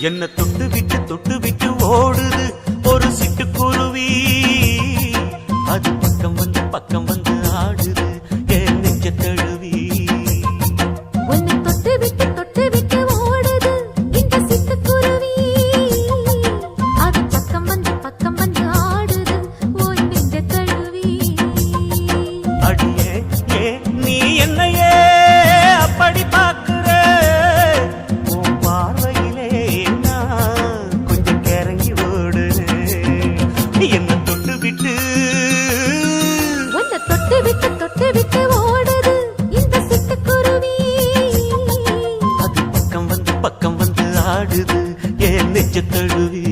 என்ன தொட்டு விட்டு ஓடுது ஒரு சிட்டுக்குருவி. அது பக்கம் வந்து ஆடுது என் நெஞ்ச தழுவி. உன்னை தொட்டு விட்டு ஓடுது இந்த சிட்டுக்குருவி. அது பக்கம் வந்து ஆடுது உன் நெஞ்ச தழுவி. அடியே ஏ நீ என்னையே அப்படி பார்க்கிற, உன் பார்வையிலே நான் கொஞ்சம் கிறங்கி ஓடு. என்ன தொட்டு விட்டு ஓடுது இந்த சிட்டுக்குருவி. அது பக்கம் வந்து ஆடுது என் நெஞ்ச தழுவி.